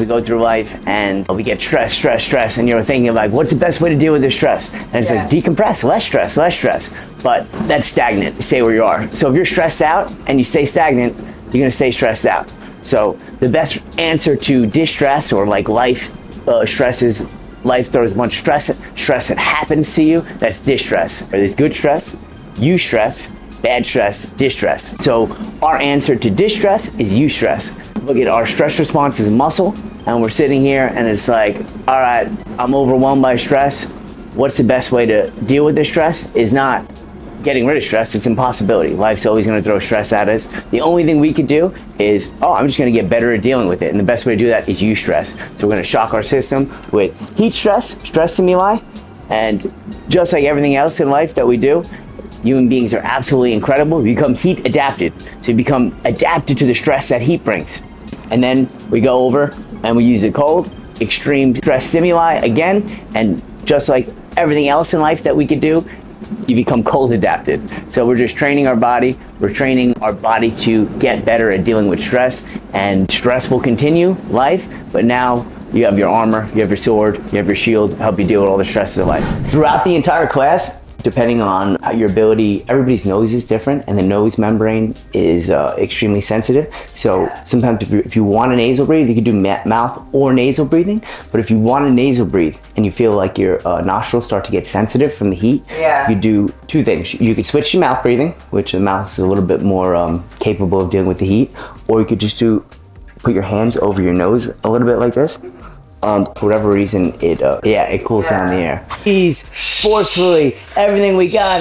We go through life and we get stress, and you're thinking like, what's the best way to deal with this stress? And it's like, decompress, less stress. But that's stagnant. Stay where you are. So if you're stressed out and you stay stagnant, you're gonna stay stressed out. So the best answer to distress or like life stress is life throws a bunch of stress that happens to you. That's distress. Or there's good stress, eustress, bad stress, distress. So our answer to distress is eustress. Look at our stress response as a muscle, and we're sitting here and it's like, all right, I'm overwhelmed by stress. What's the best way to deal with this stress? Is not getting rid of stress. It's impossibility. Life's always going to throw stress at us. The only thing we could do is, I'm just going to get better at dealing with it. And the best way to do that is eustress. So we're going to shock our system with heat stress stimuli, and just like everything else in life that we do, human beings are absolutely incredible. We become heat adapted. So you become adapted to the stress that heat brings. And then we go over and we use the cold, extreme stress stimuli again. And just like everything else in life that we could do, you become cold adapted. So we're just training our body. We're training our body to get better at dealing with stress. And stress will continue life, but now you have your armor, you have your sword, you have your shield to help you deal with all the stresses of life. Throughout the entire class, depending on your ability, everybody's nose is different, and the nose membrane is extremely sensitive. So sometimes if you want to nasal breathe, you can do mouth or nasal breathing. But if you want to nasal breathe and you feel like your nostrils start to get sensitive from the heat, you do two things. You could switch to mouth breathing, which the mouth is a little bit more capable of dealing with the heat, or you could just put your hands over your nose a little bit like this. For whatever reason, it cools down the air. Please, forcefully, everything we got.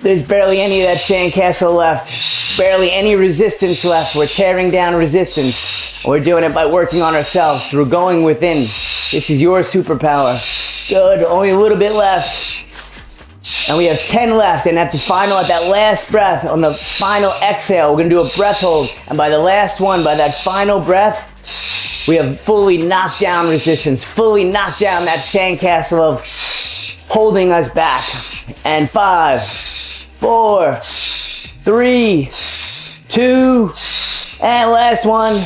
There's barely any of that sandcastle left. Barely any resistance left. We're tearing down resistance. We're doing it by working on ourselves through going within. This is your superpower. Good, only a little bit left. And we have 10 left, and at that last breath, on the final exhale, we're gonna do a breath hold. And by the last one, by that final breath, we have fully knocked down resistance, fully knocked down that sandcastle of holding us back. And 5, 4, 3, 2, and last one.